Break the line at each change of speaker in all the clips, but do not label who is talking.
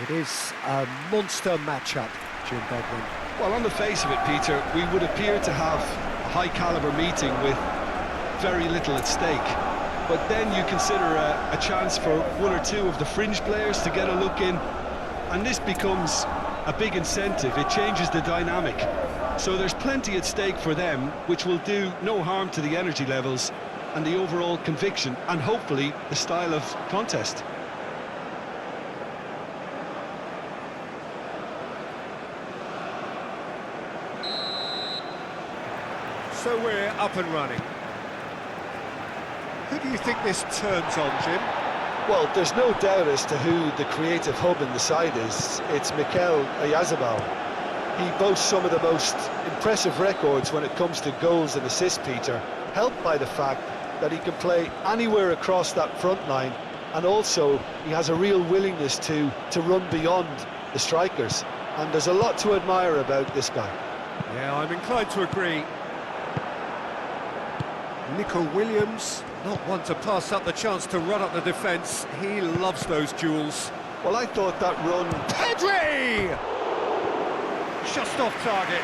It is a monster matchup, Jim Bedwin.
Well, on the face of it, Peter, we would appear to have a high-caliber meeting with very little at stake. But then you consider a chance for one or two of the fringe players to get a look in, and this becomes a big incentive. It changes the dynamic. So there's plenty at stake for them, which will do no harm to the energy levels and the overall conviction, and hopefully the style of contest.
So we're up and running. Who do you think this turns on, Jim?
Well, there's no doubt as to who the creative hub in the side is. It's Mikel Oyarzabal. He boasts some of the most impressive records when it comes to goals and assists, Peter, helped by the fact that he can play anywhere across that front line, and also he has a real willingness to run beyond the strikers. And there's a lot to admire about this guy.
Yeah, I'm inclined to agree. Nico Williams, not one to pass up the chance to run up the defence. He loves those duels.
Well, I thought that run...
Pedri! Just off target.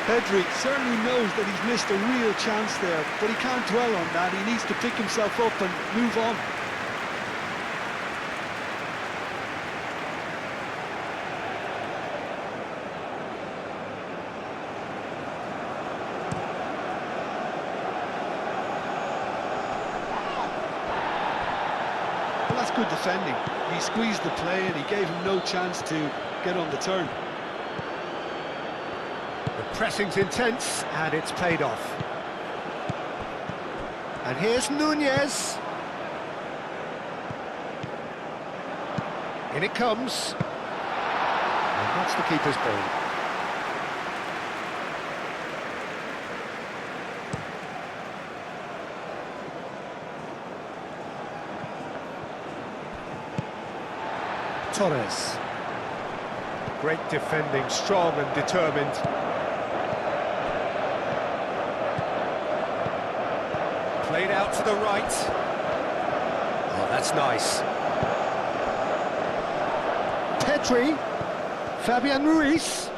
Pedri certainly knows that he's missed a real chance there, but he can't dwell on that. He needs to pick himself up and move on. Well, that's good defending. He squeezed the play and he gave him no chance to get on the turn.
The pressing's intense, and it's paid off. And here's Nunez. In it comes. And that's the keeper's ball. Torres. Great defending, strong and determined. Played out to the right. Oh, that's nice. Pedri. Fabian Ruiz.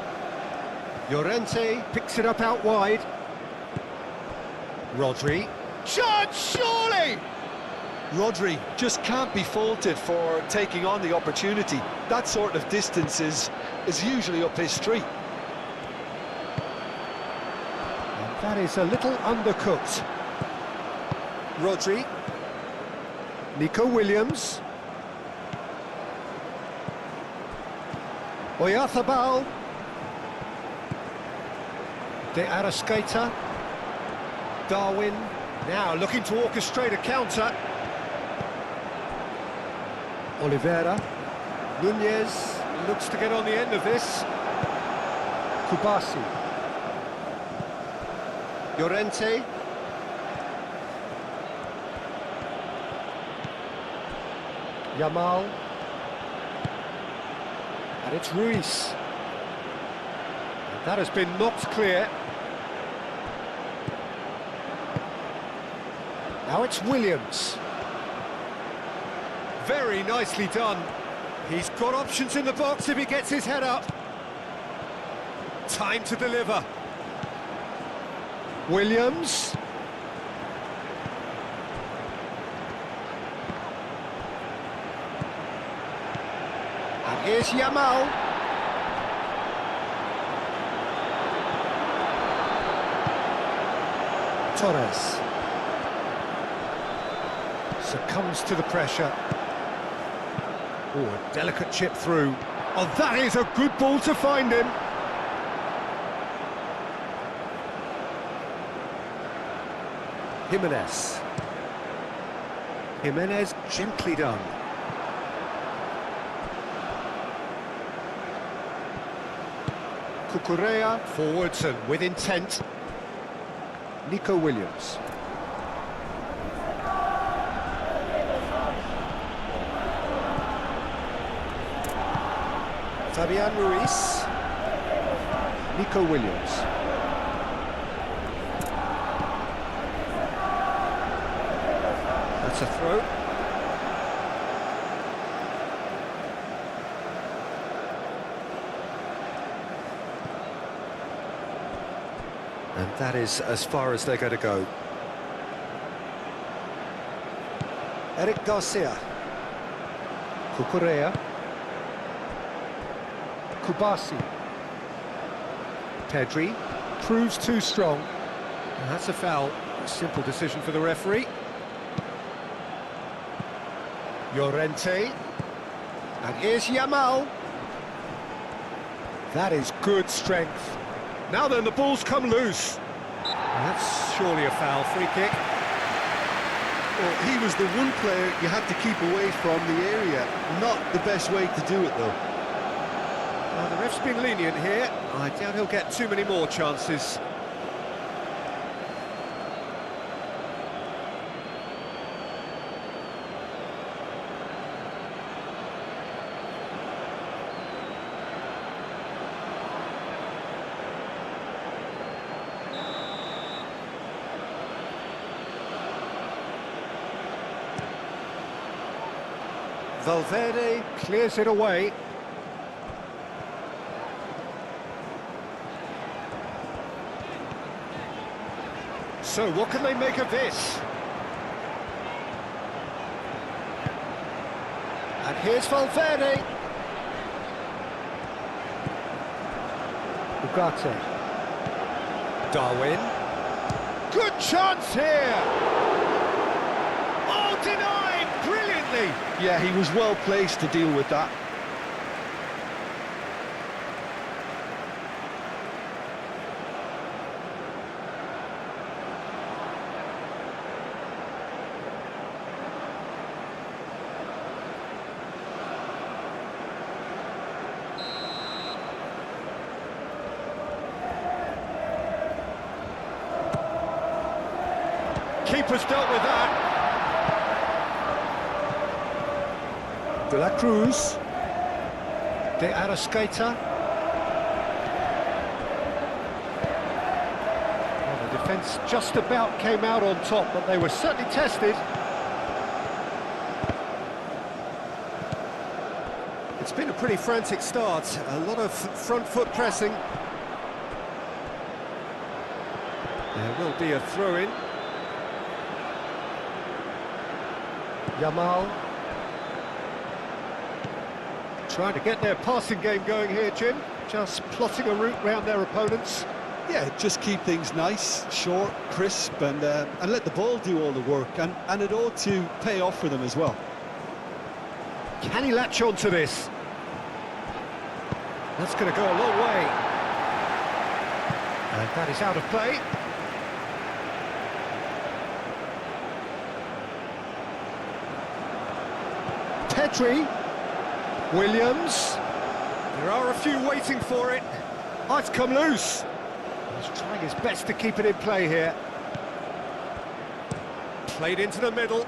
Llorente picks it up out wide. Rodri. Shot, surely!
Rodri just can't be faulted for taking on the opportunity. That sort of distance is usually up his street.
And that is a little undercooked. Rodri. Nico Williams. Oyarzabal. De Arrascaeta. Darwin. Now looking to orchestrate a counter. Oliveira. Nunez looks to get on the end of this. Kubasi. Llorente. Yamal. And it's Ruiz. And that has been knocked clear. Now it's Williams. Very nicely done. He's got options in the box if he gets his head up. Time to deliver. Williams. And here's Yamal. Torres. Succumbs to the pressure. Oh, a delicate chip through. Oh, that is a good ball to find him. Jimenez. Jimenez gently done. Cucurella forwards and with intent. Nico Williams. Fabian Ruiz. Nico Williams. That's a throw. And that is as far as they're going to go. Eric Garcia. Cucurella. Kubasi. Pedri. Proves too strong. And that's a foul. A simple decision for the referee. Llorente. And here's Yamal. That is good strength. Now then, the ball's come loose. And that's surely a foul. Free kick.
Well, he was the one player you had to keep away from the area. Not the best way to do it, though.
Well, the ref's been lenient here. I doubt he'll get too many more chances. Valverde clears it away. So what can they make of this? And here's Valverde. Ugarte. Darwin. Good chance here! Oh, denied brilliantly!
Yeah, he was well placed to deal with that.
Keeper's dealt with that. De la Cruz. De Arrascaeta. Well, the defence just about came out on top, but they were certainly tested. It's been a pretty frantic start. A lot of front foot pressing. There will be a throw-in. Yamal. Trying to get their passing game going here, Jim. Just plotting a route round their opponents.
Yeah, just keep things nice, short, crisp, and let the ball do all the work, and it ought to pay off for them as well.
Can he latch on to this? That's going to go a long way. And that is out of play. Pedri. Williams. There are a few waiting for it. Oh, it's come loose. He's trying his best to keep it in play here. Played into the middle.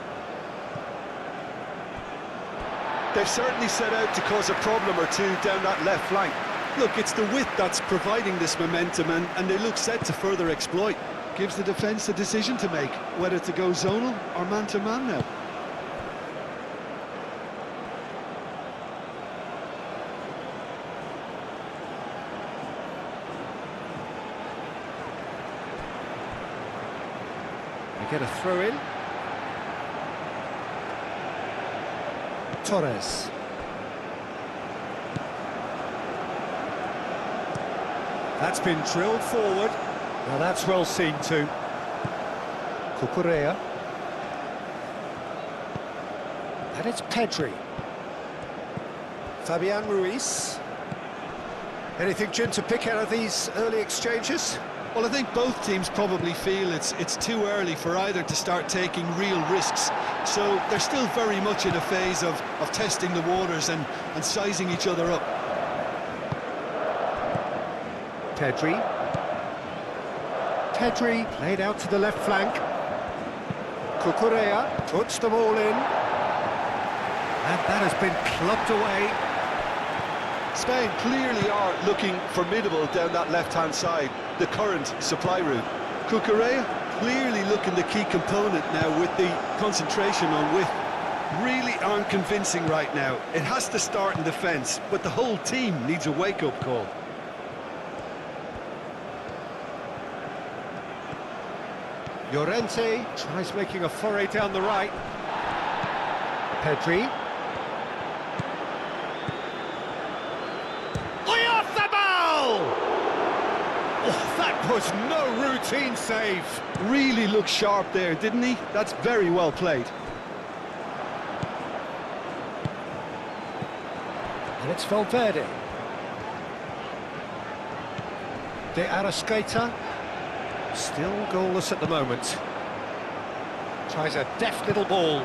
They've certainly set out to cause a problem or two down that left flank. Look, it's the width that's providing this momentum, and they look set to further exploit. Gives the defence a decision to make, whether to go zonal or man-to-man now.
They get a throw in. Torres. That's been drilled forward. Now that's well seen too. Cucurella. And it's Pedri. Fabian Ruiz. Anything, Jim, to pick out of these early exchanges?
Well, I think both teams probably feel it's too early for either to start taking real risks. So they're still very much in a phase of testing the waters and sizing each other up.
Pedri. Pedri played out to the left flank. Cucurella puts them all in. And that has been clubbed away.
Spain clearly are looking formidable down that left-hand side, the current supply route.
Cucurella clearly looking the key component now with the concentration on width. Really aren't convincing right now. It has to start in defence, but the whole team needs a wake-up call.
Llorente tries making a foray down the right. Pedri. Oyarzabal! Oh, that was no routine save.
Really looked sharp there, didn't he? That's very well played.
And it's Valverde. De Arrascaeta. Still goalless at the moment. Tries a deft little ball.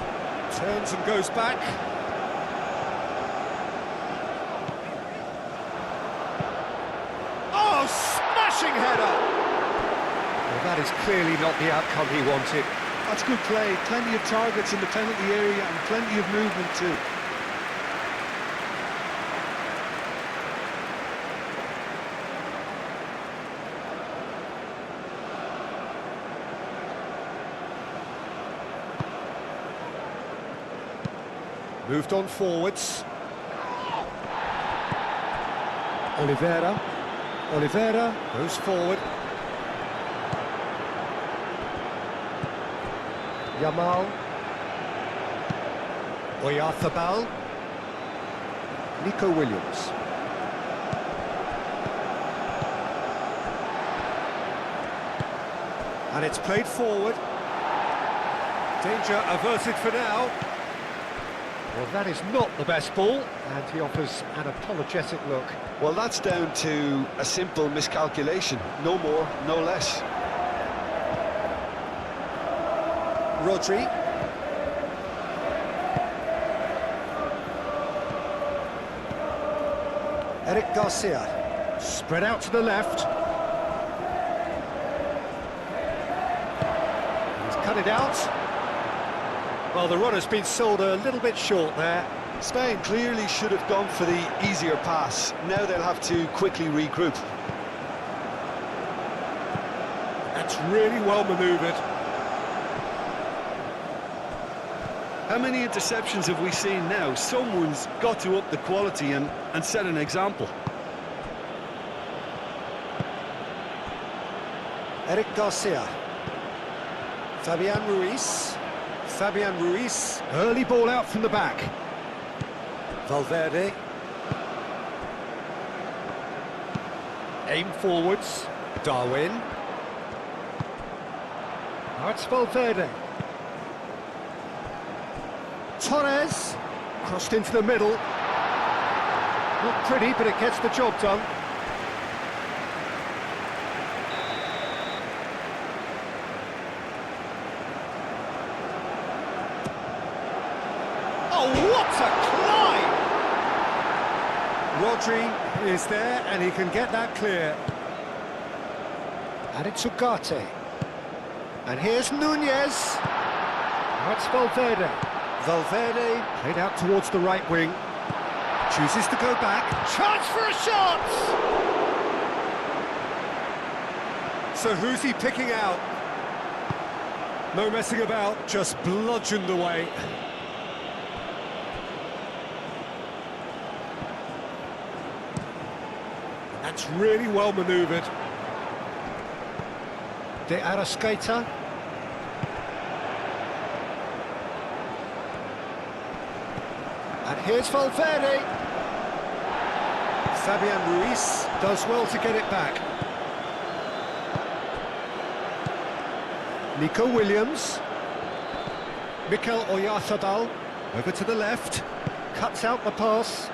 Turns and goes back. Oh, smashing header! Well, that is clearly not the outcome he wanted.
That's good play. Plenty of targets in the penalty area and plenty of movement too.
Moved on forwards. Oliveira. Oliveira goes forward. Yamal. Oyarzabal. Nico Williams. And it's played forward. Danger averted for now. Well, that is not the best ball, and he offers an apologetic look.
Well, that's down to a simple miscalculation. No more, no less.
Rodri. Eric Garcia. Spread out to the left. He's cut it out. Well, the runner's been sold a little bit short there.
Spain clearly should have gone for the easier pass. Now they'll have to quickly regroup.
That's really well manoeuvred.
How many interceptions have we seen now? Someone's got to up the quality and set an example.
Eric Garcia. Fabian Ruiz. Fabian Ruiz. Early ball out from the back. Valverde. Aim forwards. Darwin. Now it's Valverde. Torres. Crossed into the middle. Not pretty, but it gets the job done. Oh, what a climb! Rodri is there, and he can get that clear. And it's Ugarte. And here's Nunez. That's Valverde. Valverde played out towards the right wing. Chooses to go back. Chance for a shot! So who's he picking out? No messing about, just bludgeoned away. That's really well manoeuvred. De Arrascaeta. And here's Valverde. Fabian Ruiz does well to get it back. Nico Williams. Mikel Oyarzabal. Over to the left. Cuts out the pass.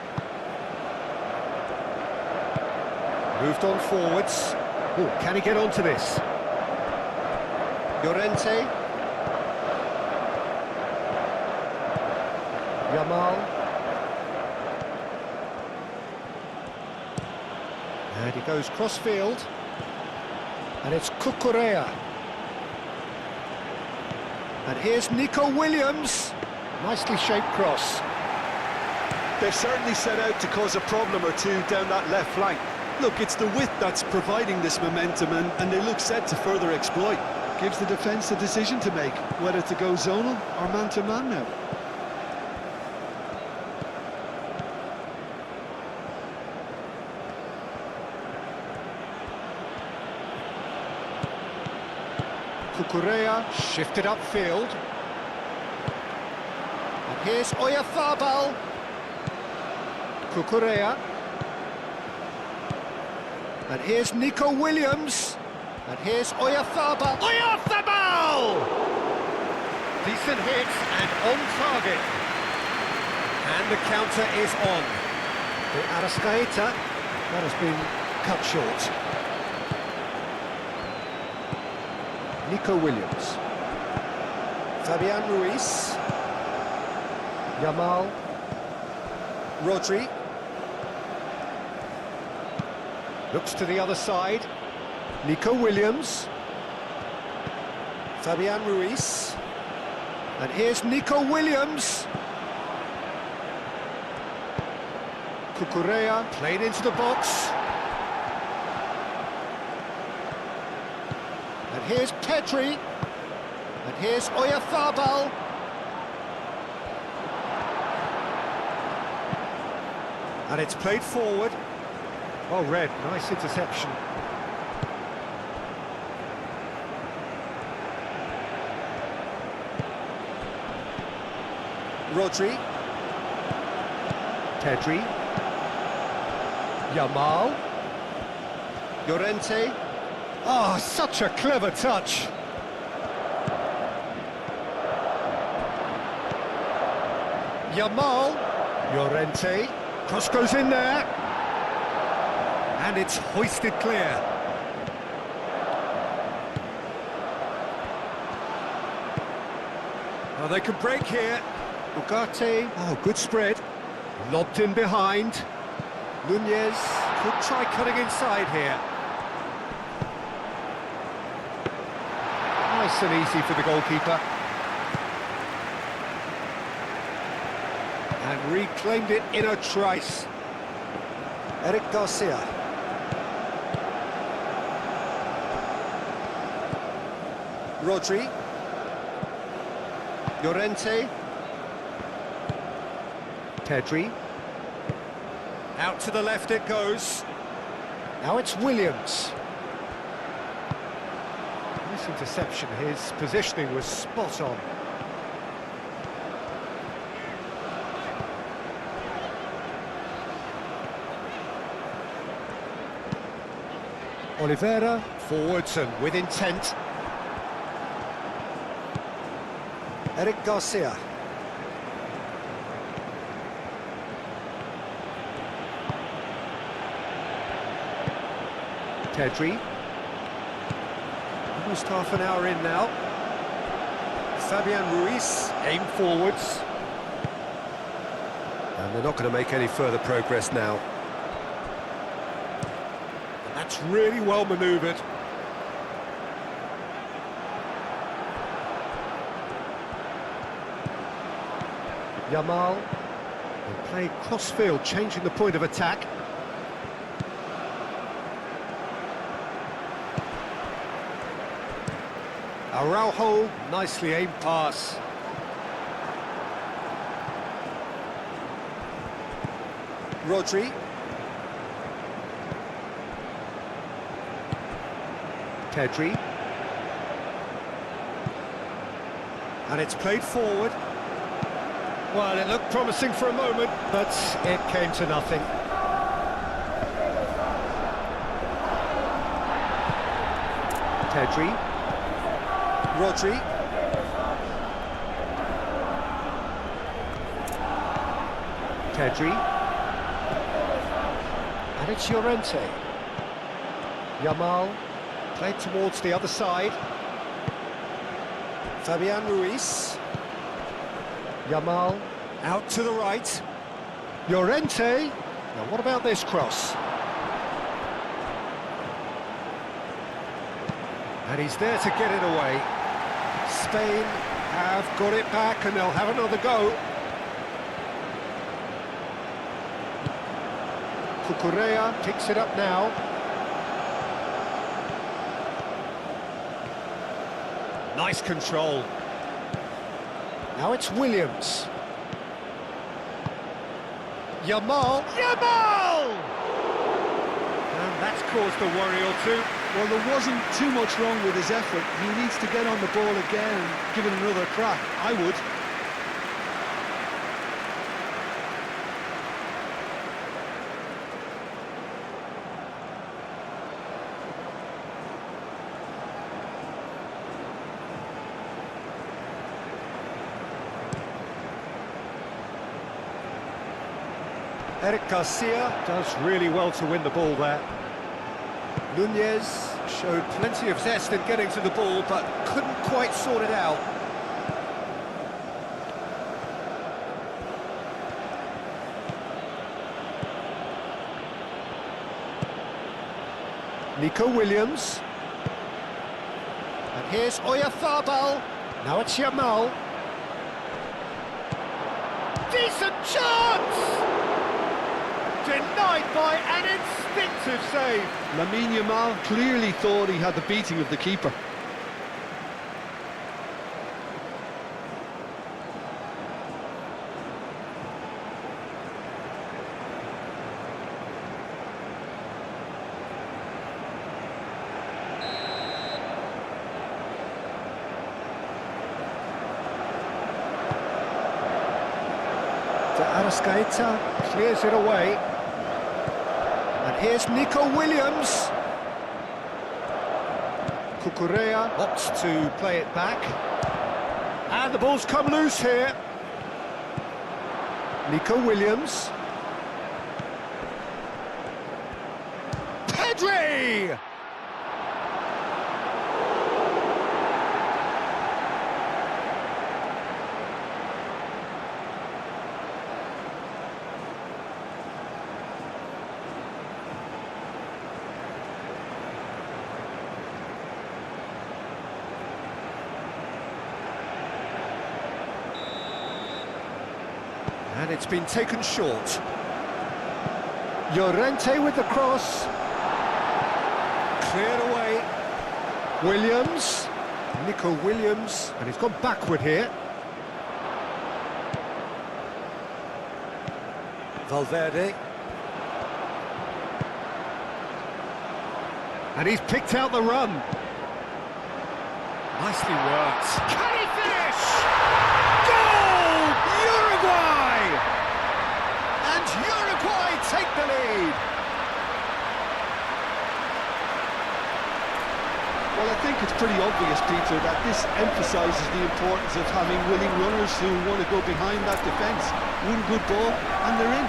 Moved on forwards. Oh, can he get onto this? Llorente. Yamal. And he goes cross-field. And it's Cucurella. And here's Nico Williams. Nicely shaped cross.
They've certainly set out to cause a problem or two down that left flank. Look, it's the width that's providing this momentum, and they look set to further exploit. Gives the defence a decision to make, whether to go zonal or man-to-man now.
Cucurella shifted upfield. And here's Oyarzabal. Cucurella. And here's Nico Williams. And here's Oyarzabal. Oyarzabal! Decent hits and on target. And the counter is on. The Arrascaeta, that has been cut short. Nico Williams. Fabian Ruiz. Yamal. Rodri. Looks to the other side. Nico Williams. Fabian Ruiz. And here's Nico Williams. Cucurella played into the box. And here's Pedri. And here's Oyarzabal. And it's played forward. Well read, nice interception. Rodri. Pedri. Yamal. Llorente. Oh, such a clever touch. Yamal. Llorente. Cross goes in there. And it's hoisted clear. Oh, they could break here. Ugarte. Oh, good spread. Lobbed in behind. Nunez could try cutting inside here. Nice and easy for the goalkeeper. And reclaimed it in a trice. Eric Garcia. Rodri. Llorente. Pedri. Out to the left it goes. Now it's Williams. Nice interception, his positioning was spot on. Oliveira, forwards and with intent. Eric Garcia. Pedri. Almost half an hour in now. Fabian Ruiz, aim forwards. And they're not going to make any further progress now. And that's really well manoeuvred. Yamal. They play cross-field, changing the point of attack. Araujo, nicely aimed pass. Rodri. Pedri. And it's played forward. Well, it looked promising for a moment, but it came to nothing. Pedri. Rodri. Pedri. And it's Llorente. Yamal. Played towards the other side. Fabian Ruiz. Yamal. Out to the right. Llorente. Now what about this cross? And he's there to get it away. Spain have got it back and they'll have another go. Cucurella picks it up now. Nice control. Now it's Williams. Yamal. Yamal! And that's caused a worry or two.
Well, there wasn't too much wrong with his effort. He needs to get on the ball again and give it another crack. I would.
Eric Garcia does really well to win the ball there. Nunez showed plenty of zest in getting to the ball, but couldn't quite sort it out. Nico Williams. And here's Oyarzabal. Now it's Yamal. Decent chance! Denied by an instinctive save.
Lamine Yamal clearly thought he had the beating of the keeper.
De Arrascaeta clears it away. And here's Nico Williams. Cucurella opts to play it back. And the ball's come loose here. Nico Williams. Pedri! And it's been taken short. Llorente with the cross. Cleared away. Williams. Nico Williams. And he's gone backward here. Valverde. And he's picked out the run. Nicely worked. Can he finish? Goal! Uruguay! And Uruguay take the lead.
Well, I think it's pretty obvious, Peter, that this emphasises the importance of having willing runners who want to go behind that defence, win good ball, and they're in.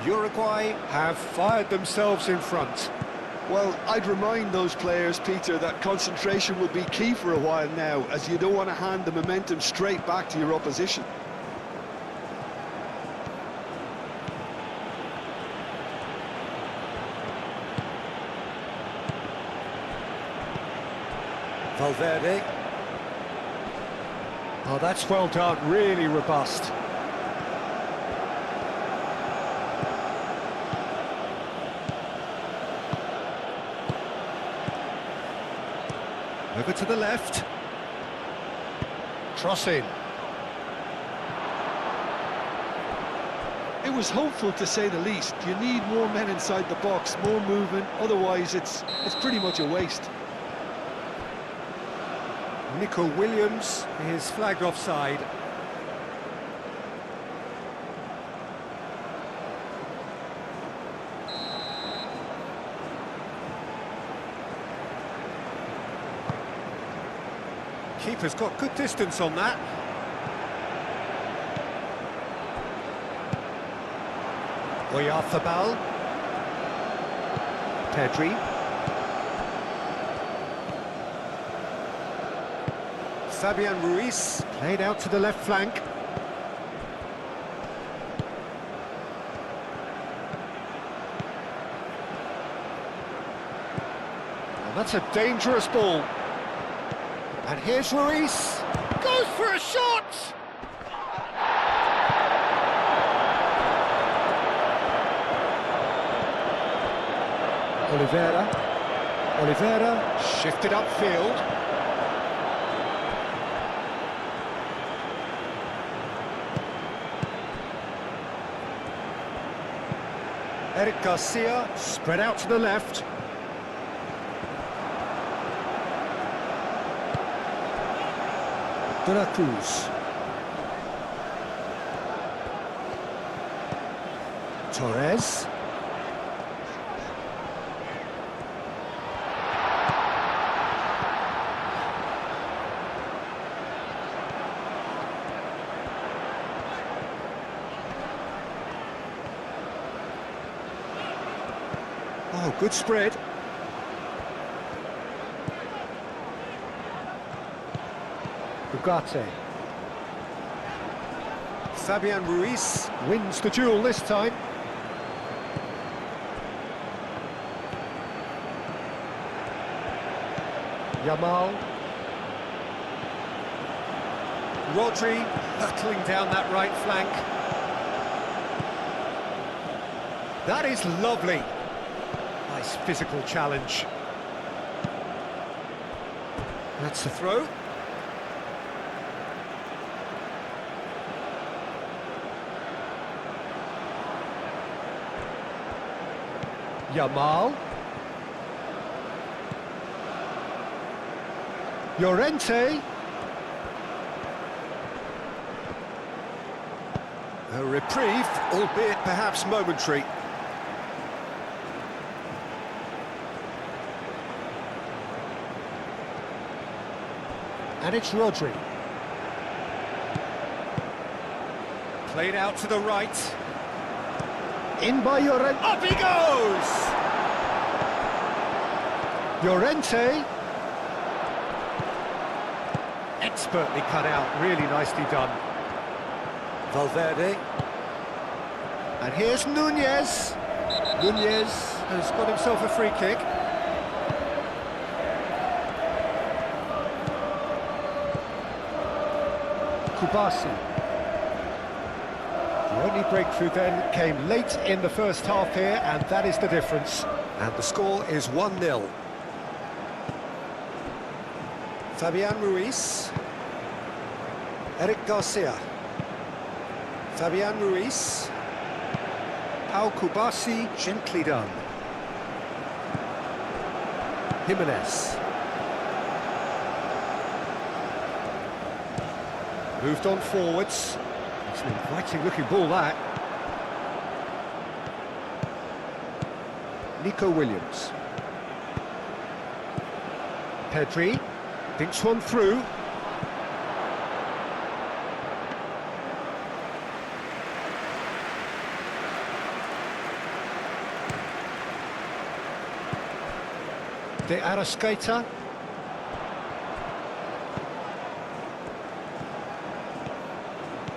Uruguay have fired themselves in front.
Well, I'd remind those players, Peter, that concentration will be key for a while now, as you don't want to hand the momentum straight back to your opposition.
Valverde. Oh, that's well done, really robust. Over to the left. Cross in.
It was hopeful, to say the least. You need more men inside the box, more movement, otherwise it's pretty much a waste.
Nico Williams is flagged offside. Keeper's got good distance on that. Oyarzabal. Pedri. Fabian Ruiz played out to the left flank. That's a dangerous ball. And here's Ruiz. Goes for a shot! Oliveira shifted upfield. Eric Garcia spread out to the left. De La Cruz. Torres. Oh, good spread. Ugarte. Fabian Ruiz wins the duel this time. Yamal. Rodri hurtling down that right flank. That is lovely. Nice physical challenge. That's the throw. Yamal. Llorente. A reprieve, albeit perhaps momentary. And it's Rodri. Played out to the right. In by Llorente. Up he goes! Llorente. Expertly cut out, really nicely done. Valverde. And here's Nunez. Nunez has got himself a free kick. Kubasi. The only breakthrough then came late in the first half here, and that is the difference. And the score is 1-0. Fabian Ruiz. Eric Garcia. Fabian Ruiz. Pau Kubasi, gently done. Jimenez. Moved on forwards. It's an inviting looking ball, that. Nico Williams. Pedri thinks one through. De Arrascaeta.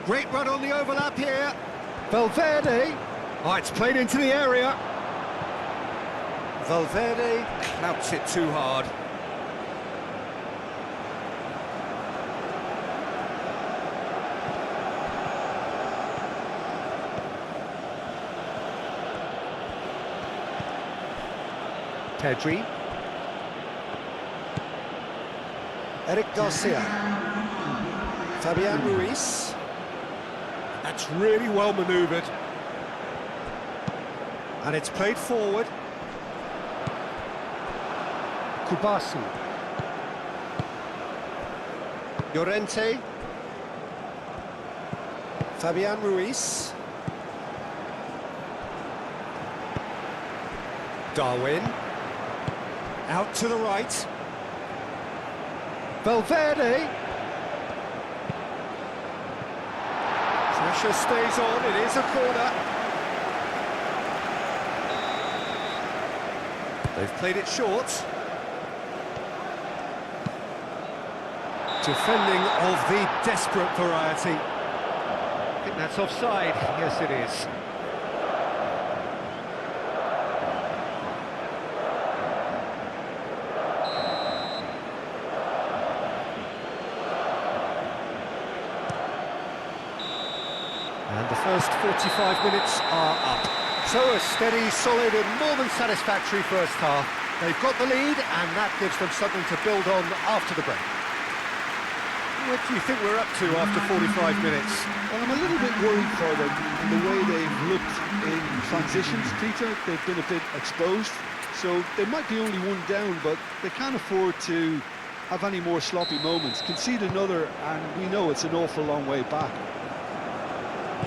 Great run on the overlap here. Valverde. Oh, it's played into the area. Valverde clouts it too hard. Pedri. Eric Garcia. Fabian Ruiz. That's really well manoeuvred. And it's played forward. Kubasi. Llorente. Fabian Ruiz. Darwin. Out to the right. Valverde. Pressure stays on, it is a corner. They've played it short. Defending of the desperate variety. I think that's offside. Yes, it is. And the first 45 minutes are up. So a steady, solid and more than satisfactory first half. They've got the lead and that gives them something to build on after the break. What do you think we're up to after 45 minutes?
Well, I'm a little bit worried for them in the way they've looked in transitions, Peter. They've been a bit exposed, so they might be only one down, but they can't afford to have any more sloppy moments. Concede another, and we know it's an awful long way back.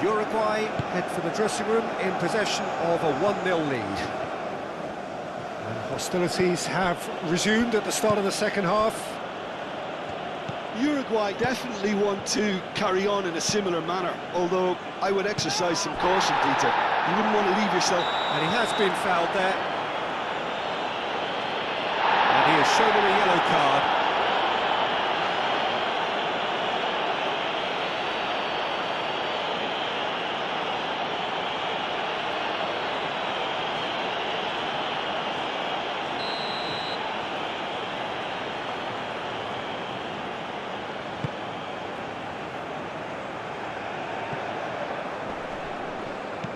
Uruguay head for the dressing room in possession of a 1-0 lead. And hostilities have resumed at the start of the second half.
Uruguay definitely want to carry on in a similar manner, although I would exercise some caution, Peter. You wouldn't want to leave yourself...
And he has been fouled there. And he has shown him a yellow card.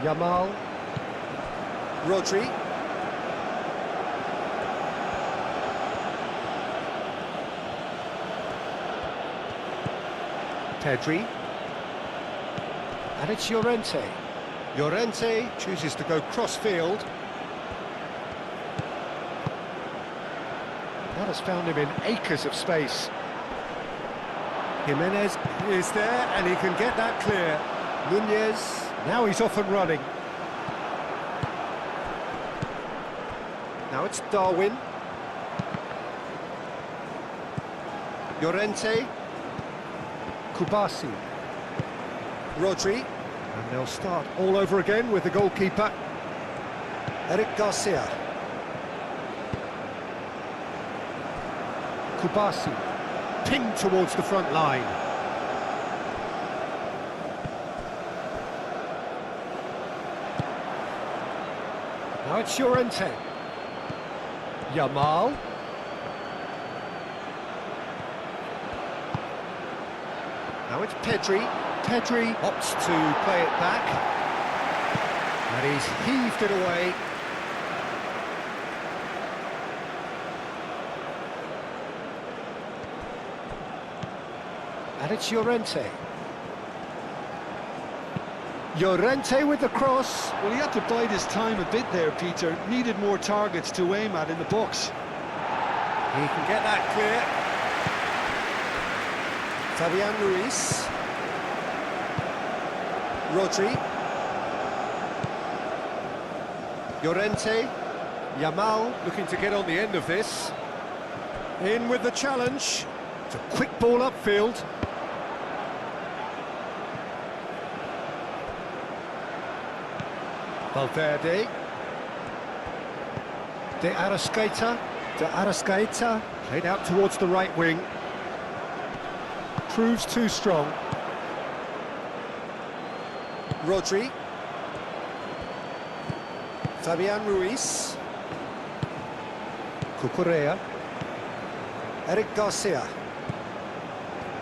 Yamal, Rodri, Pedri, and it's Llorente. Llorente chooses to go cross-field. That has found him in acres of space. Jimenez is there and he can get that clear. Nunez. Now he's off and running. Now it's Darwin. Llorente. Kubasi. Rodri. And they'll start all over again with the goalkeeper. Eric Garcia. Kubasi. Pinged towards the front line. Now it's Llorente. Yamal. Now it's Pedri. Pedri opts to play it back. And he's heaved it away. And it's Llorente. Llorente with the cross.
Well, he had to bide his time a bit there, Peter. Needed more targets to aim at in the box.
He can get that clear. Fabian Ruiz. Rodri. Llorente. Yamal looking to get on the end of this. In with the challenge. It's a quick ball upfield. Valverde. De Arrascaeta. Played out towards the right wing. Proves too strong. Rodri. Fabian Ruiz. Cucurella. Eric Garcia.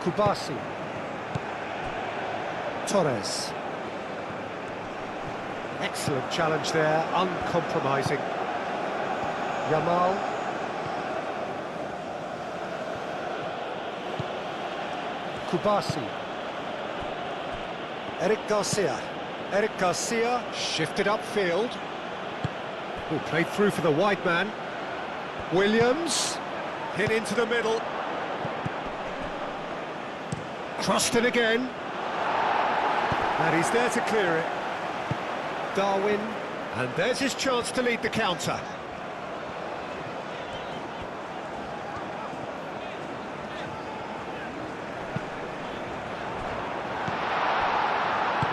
Kubasi. Torres. Excellent challenge there, uncompromising. Yamal. Kubasi. Eric Garcia. Eric Garcia shifted upfield. Oh, played through for the wide man. Williams hit into the middle. Crossed it again. And he's there to clear it. Darwin, and there's his chance to lead the counter.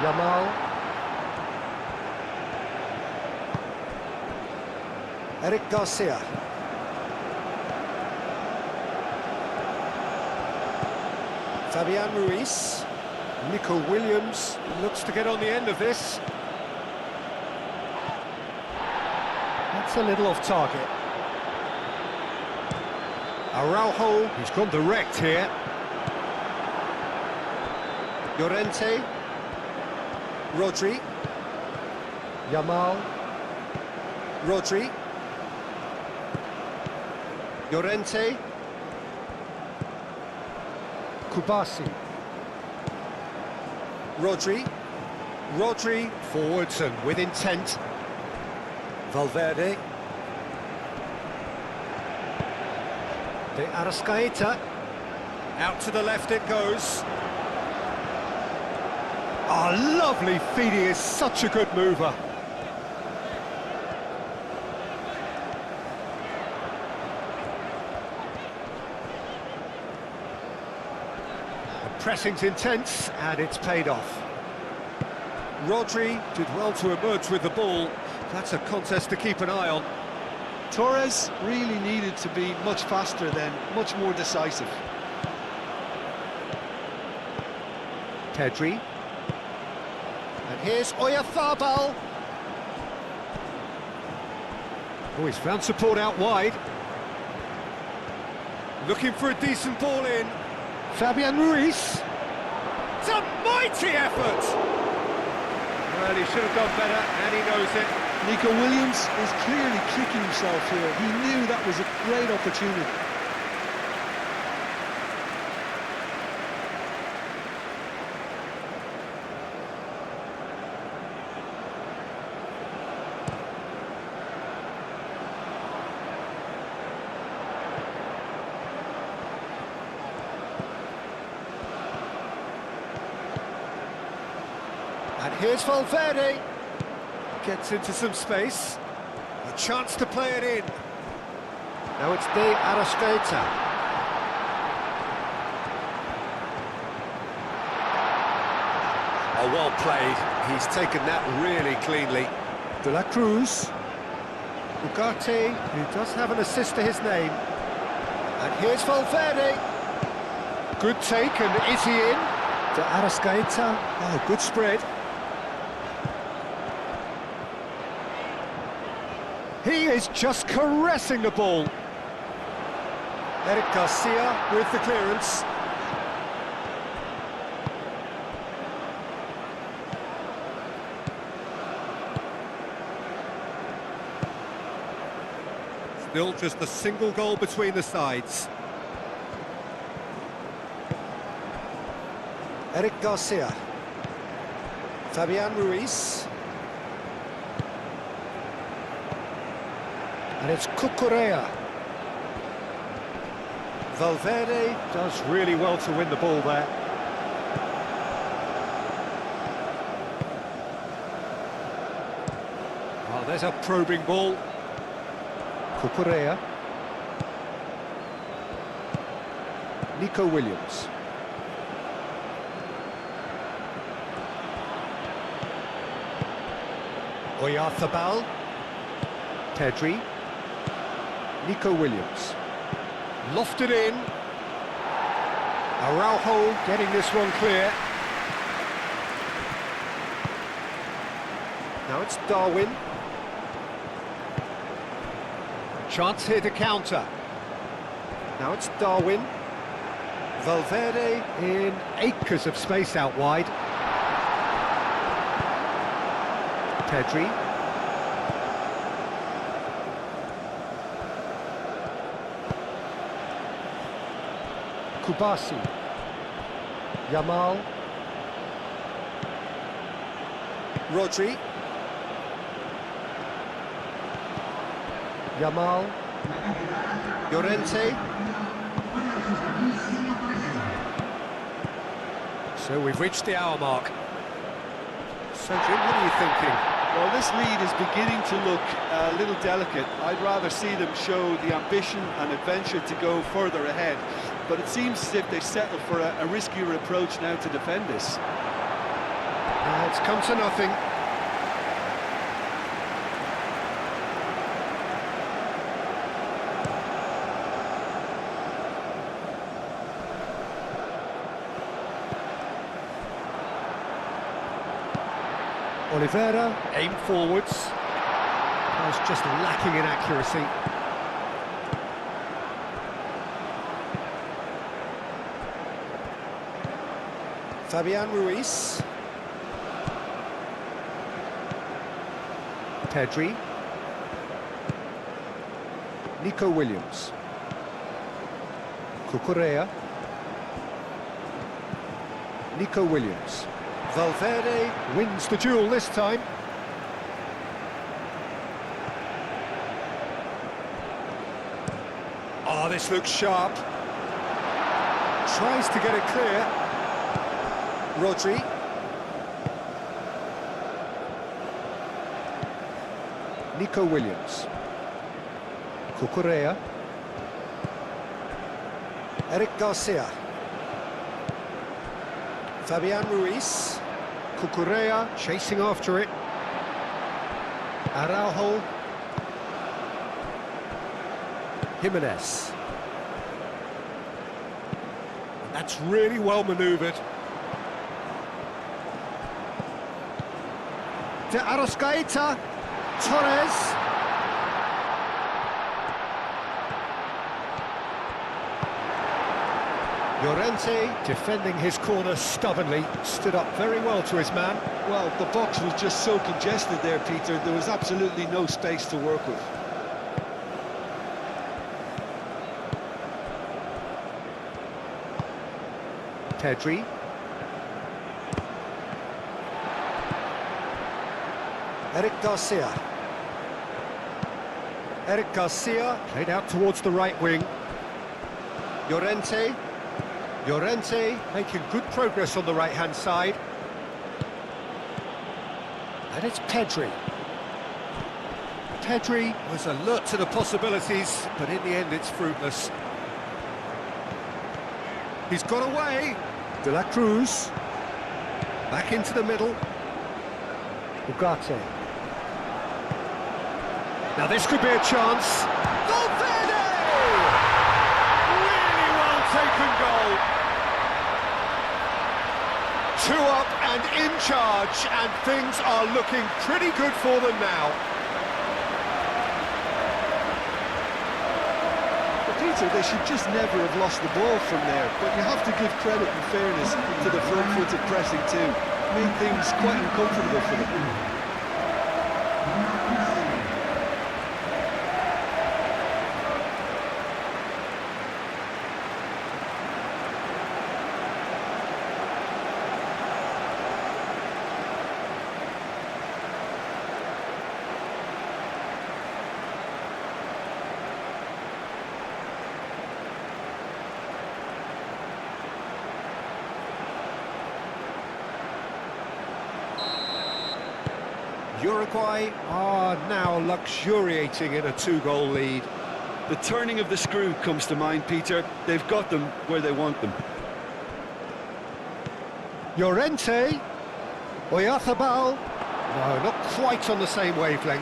Yamal. Eric Garcia. Fabian Ruiz. Nico Williams looks to get on the end of this. That's a little off target. Araujo, he's gone direct here. Llorente. Rodri. Yamal. Rodri. Llorente. Kubasi. Rodri. Rodri forwards and with intent. Valverde. De Arrascaeta. Out to the left it goes. Oh, lovely feed, he is such a good mover. The pressing's intense and it's paid off. Rodri did well to emerge with the ball. That's a contest to keep an eye on.
Torres really needed to be much faster then, much more decisive.
Pedri. And here's Oyarzabal. Oh, he's found support out wide. Looking for a decent ball in. Fabian Ruiz. It's a mighty effort! Well, he should have done better, and he knows it.
Nico Williams is clearly kicking himself here. He knew that was a great opportunity.
And here's Valverde. Gets into some space. A chance to play it in. Now it's De Arrascaeta. Oh, well played. He's taken that really cleanly. De La Cruz. Ugarte, who does have an assist to his name. And here's Valverde. Good take, and is he in? De Arrascaeta. Oh, good spread. He is just caressing the ball. Eric Garcia with the clearance. Still just a single goal between the sides. Eric Garcia. Fabian Ruiz. And it's Cucurella. Valverde does really well to win the ball there. Oh, there's a probing ball. Cucurella. Nico Williams. Oyarzabal. Pedri. Nico Williams. Lofted in. Araujo getting this one clear. Now it's Darwin. Chance here to counter. Now it's Darwin. Valverde in acres of space out wide. Pedri. Kubasi. Yamal. Rodri. Yamal. Llorente. So we've reached the hour mark. So Jim, what are you thinking?
Well, this lead is beginning to look a little delicate. I'd rather see them show the ambition and adventure to go further ahead. But it seems as if they settle for a riskier approach now to defend this.
It's come to nothing. Oliveira, aim forwards. Was just lacking in accuracy. Fabian Ruiz. Pedri. Nico Williams. Cucurella. Nico Williams. Valverde wins the duel this time. Oh, this looks sharp. Tries to get it clear. Rodri. Nico Williams. Cucurella. Eric Garcia. Fabian Ruiz. Cucurella chasing after it. Araujo. Jimenez. And that's really well manoeuvred. De Arrascaeta. Torres. Llorente, defending his corner stubbornly, stood up very well to his man.
Well, the box was just so congested there, Peter. There was absolutely no space to work with.
Pedri. Eric Garcia. Eric Garcia played out towards the right wing. Llorente. Llorente making good progress on the right-hand side. And it's Pedri. Pedri was alert to the possibilities, but in the end it's fruitless. He's got away. De la Cruz. Back into the middle. Ugarte. Now this could be a chance. Valverde! Really well taken goal. 2 up and in charge, and things are looking pretty good for them now.
But Peter, they should just never have lost the ball from there, but you have to give credit and fairness to the front-footed pressing too. Made things quite uncomfortable for them.
Uruguay are now luxuriating in a 2-goal lead.
The turning of the screw comes to mind, Peter. They've got them where they want them.
Llorente. Oyarzabal. No, not quite on the same wavelength.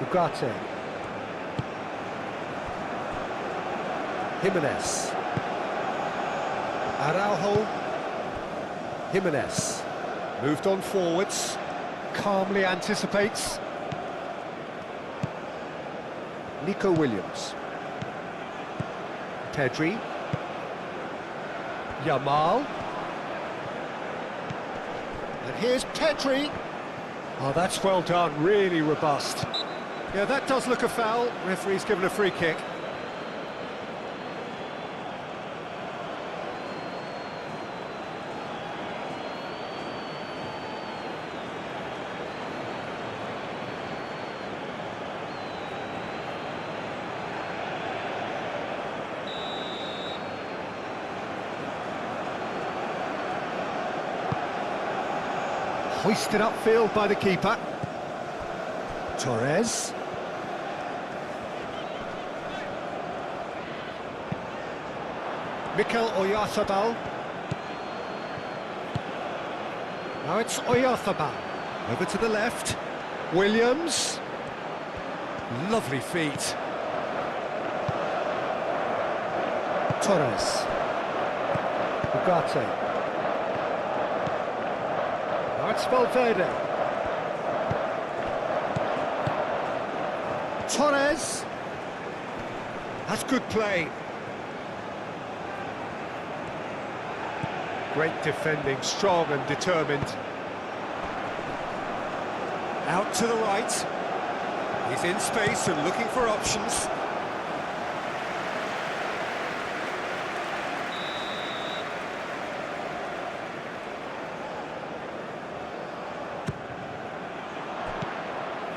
Ugarte. Jimenez. Araujo. Jimenez. Moved on forwards. Calmly anticipates. Nico Williams. Pedri. Yamal. And here's Pedri. Oh, that's well done, really robust. Yeah, that does look a foul. Referee's given a free kick. Hoisted upfield by the keeper. Torres. Mikel Oyarzabal. Now it's Oyarzabal. Over to the left. Williams. Lovely feet. Torres. Ugarte. Now it's Valverde. Torres. That's good play. Great defending, strong and determined. Out to the right. He's in space and looking for options.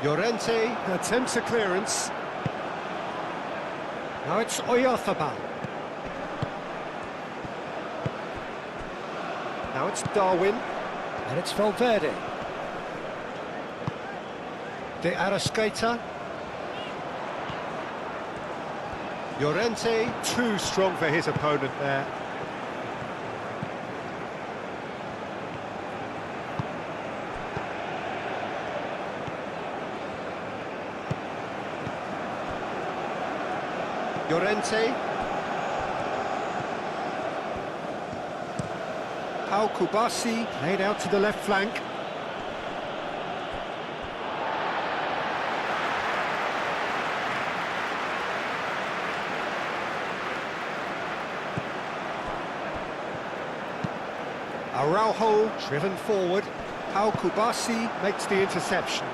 Llorente attempts a clearance. Now it's Oyarzabal. Now it's Darwin. And it's Valverde. De Arrascaeta. Llorente, too strong for his opponent there. Llorente. Pau Kubasi laid out to the left flank. Araujo driven forward. Pau Kubasi makes the interception.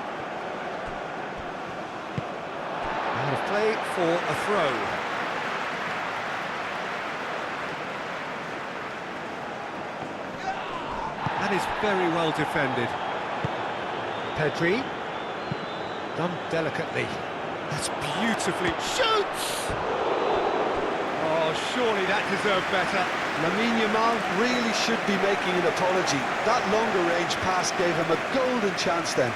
Out of play for a throw. That is very well defended. Pedri, done delicately. That's beautifully... Shoots! Oh, surely that deserved better.
Lamine Yamal really should be making an apology. That longer range pass gave him a golden chance then.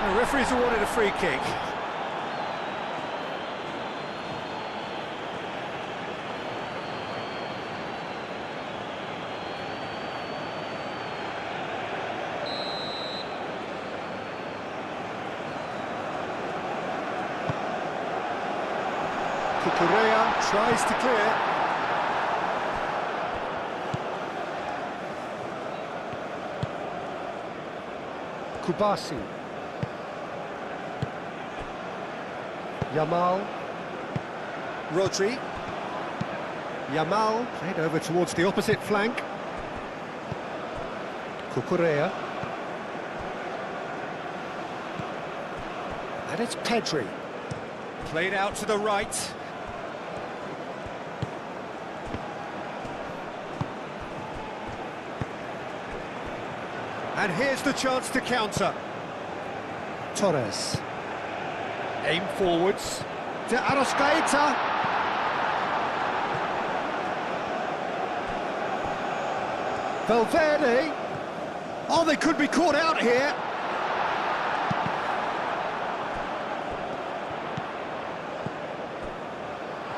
The referee's awarded a free kick. Cucurella tries to clear. Kubasi. Yamal. Rodri. Yamal played over towards the opposite flank. Cucurella. And it's Pedri. Played out to the right. And here's the chance to counter. Torres. Aim forwards. De Arrascaeta. Valverde. Oh, they could be caught out here.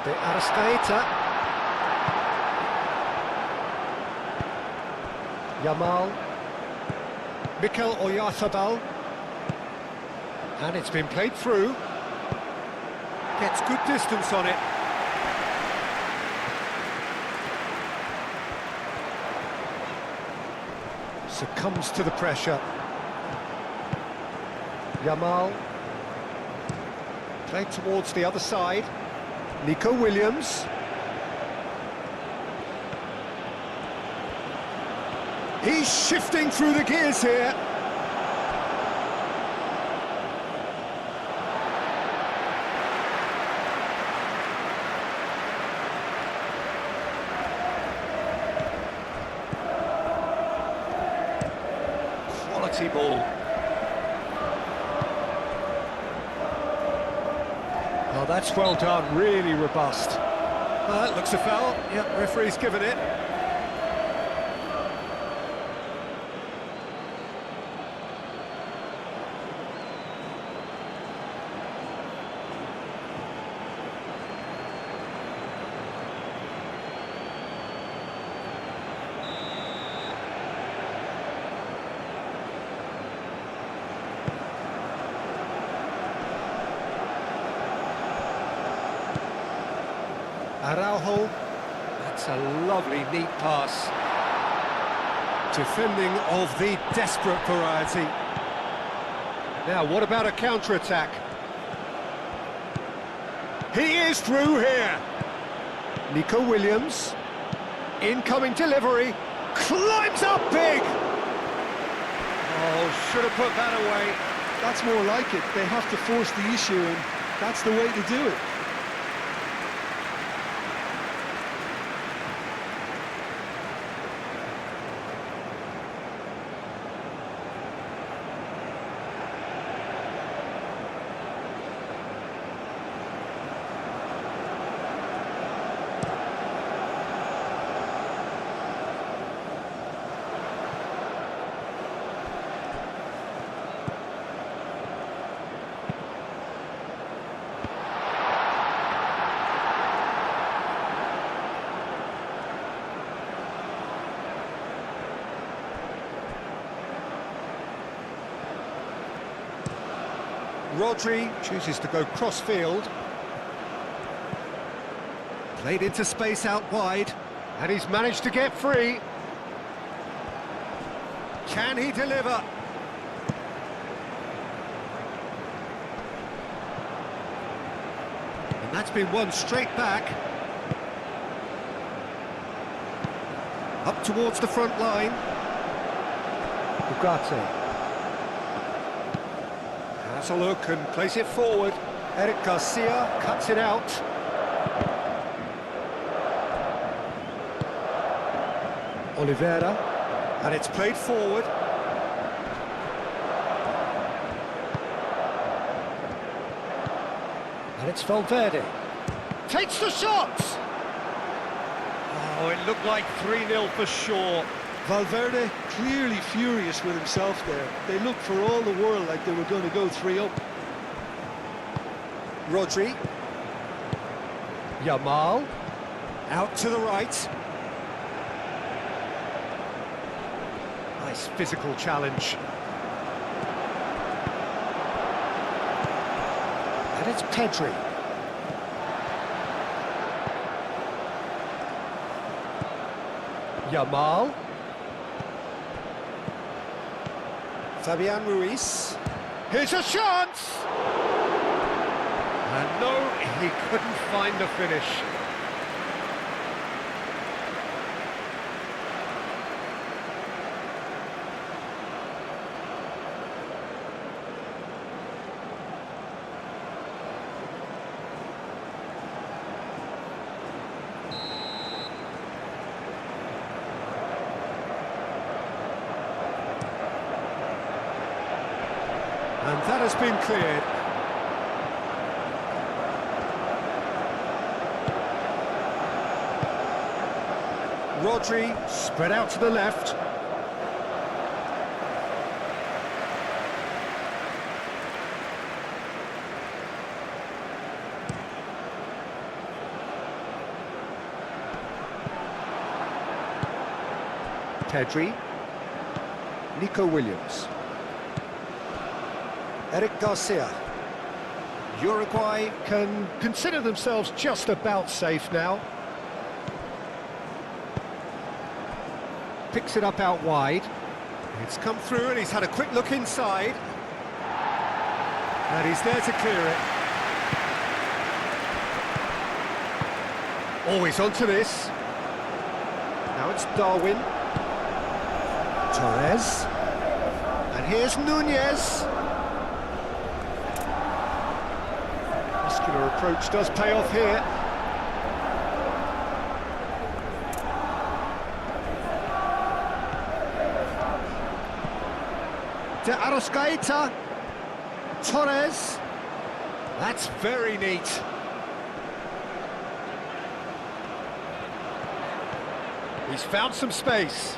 De Arrascaeta. Yamal. Mikel Oyarzabal. And it's been played through. Gets good distance on it. Succumbs to the pressure. Yamal. Played towards the other side. Nico Williams. He's shifting through the gears here. Quality ball. Oh, that's well done, really robust. That looks a foul. Yep, referee's given it. Araujo. That's a lovely, neat pass. Defending of the desperate variety. Now, what about a counter-attack? He is through here. Nico Williams. Incoming delivery. Climbs up big. Oh, should have put that away.
That's more like it. They have to force the issue, and that's the way to do it.
Rodri chooses to go cross-field. Played into space out wide, and he's managed to get free. Can he deliver? And that's been won straight back. Up towards the front line. Ugarte. Has a look and plays it forward. Eric Garcia cuts it out. Oliveira, and it's played forward. And it's Valverde. Takes the shot! Oh, it looked like 3-0 for sure.
Valverde clearly furious with himself there. They looked for all the world like they were going to go 3-up.
Rodri. Yamal. Out to the right. Nice physical challenge. And it's Pedri. Yamal. Fabian Ruiz. Here's a chance! And no, he couldn't find the finish. And that has been cleared. Rodri spread out to the left. Pedri. Nico Williams. Eric Garcia. Uruguay can consider themselves just about safe now. Picks it up out wide. It's come through and he's had a quick look inside. And he's there to clear it. Always onto this. Now it's Darwin. Torres. And here's Nunez. Muscular approach does pay off here. De Arrascaeta. Torres. That's very neat. He's found some space.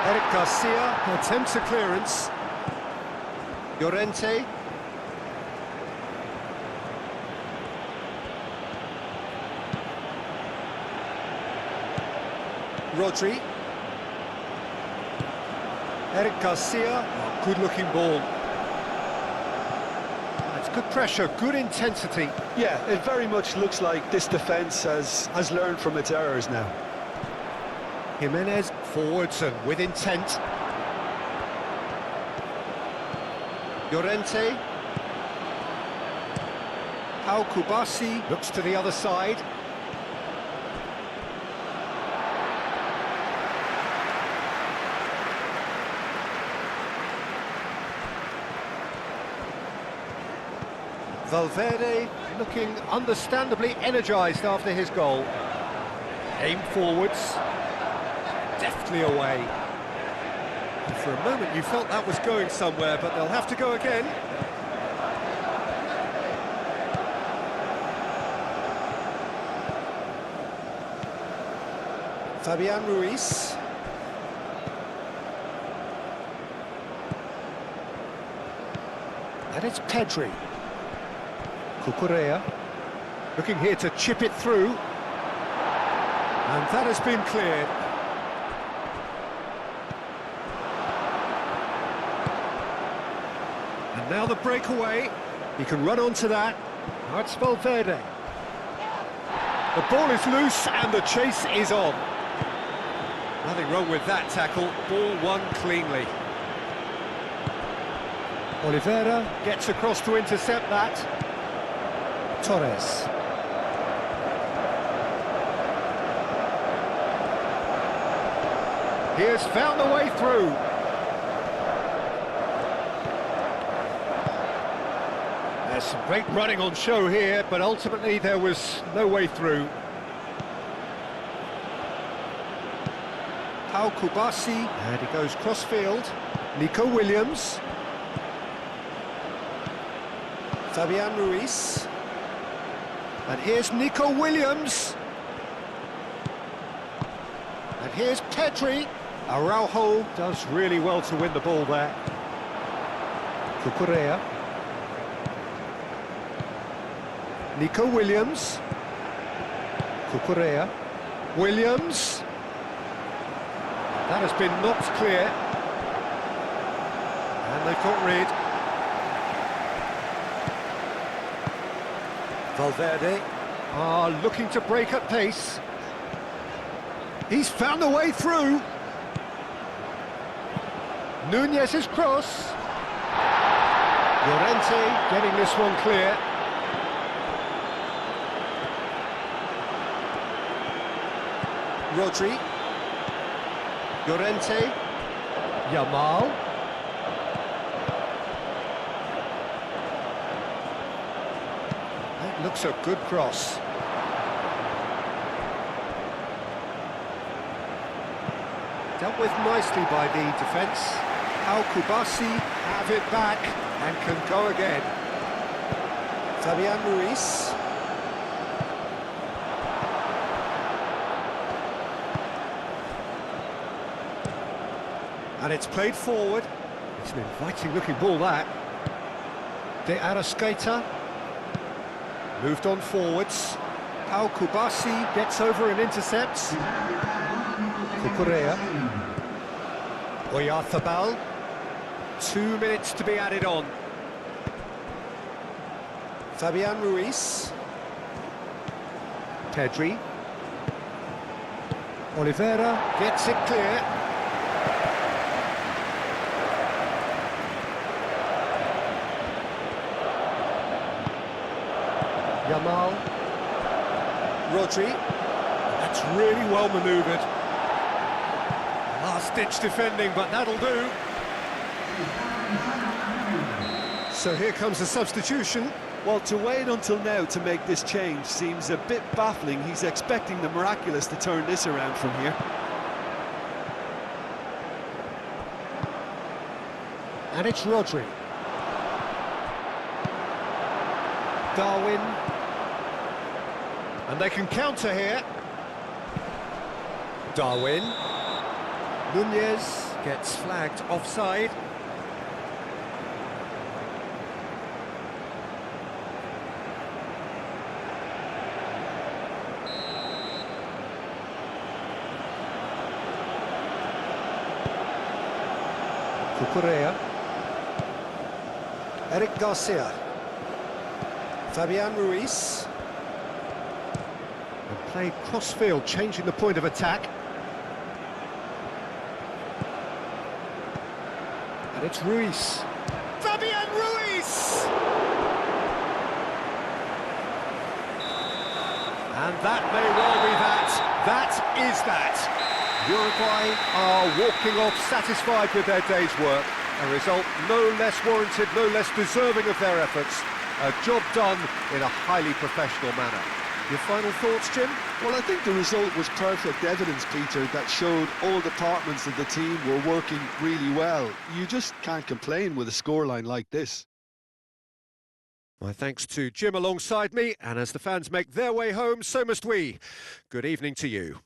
Eric Garcia attempts a clearance. Llorente. Rodri. Eric Garcia. Oh, good-looking ball. It's Good pressure, good intensity.
Yeah, it very much looks like this defence has learned from its errors now.
Jimenez forwards and with intent. Llorente. Pau Kubasi looks to the other side. Valverde looking understandably energised after his goal. Aim forwards, deftly away. And for a moment you felt that was going somewhere, but they'll have to go again. Fabian Ruiz. And it's Pedri. Cucurella, looking here to chip it through, and that has been cleared. And now the breakaway, he can run onto that. Now it's Valverde. The ball is loose and the chase is on. Nothing wrong with that tackle, ball won cleanly. Oliveira gets across to intercept that. Torres. He has found the way through. There's some great running on show here, but ultimately there was no way through. Pau Kubasi, and he goes cross-field. Nico Williams. Fabian Ruiz. And here's Nico Williams. And here's Pedri. Araujo does really well to win the ball there. Cucurella. Nico Williams. Cucurella. Williams. That has been knocked clear. And they've got rid. Valverde are looking to break at pace. He's found a way through. Nunez's cross. Llorente getting this one clear. Rodri. Llorente. Yamal. That looks a good cross. Dealt with nicely by the defence. Al Kubasi have it back and can go again. Fabian Ruiz. And it's played forward. It's an inviting looking ball, that. De Arrascaeta. Moved on forwards. Al Kubasi gets over and intercepts. Cucurella. Oyarzabal. 2 minutes to be added on. Fabian Ruiz. Pedri. Oliveira gets it clear. Yamal. Rodri. That's really well manoeuvred. Last-ditch defending, but that'll do. So here comes the substitution.
Well, to wait until now to make this change seems a bit baffling. He's expecting the miraculous to turn this around from here.
And it's Rodri. Darwin. And they can counter here. Darwin. Nunez gets flagged offside. Cucurella. Eric Garcia. Fabian Ruiz. And played cross-field, changing the point of attack. And it's Ruiz. Fabian Ruiz! And that may well be that. That is that. Uruguay are walking off satisfied with their day's work. A result no less warranted, no less deserving of their efforts. A job done in a highly professional manner. Your final thoughts, Jim?
Well, I think the result was perfect evidence, Peter, that showed all departments of the team were working really well. You just can't complain with a scoreline like this.
My thanks to Jim alongside me, and as the fans make their way home, so must we. Good evening to you.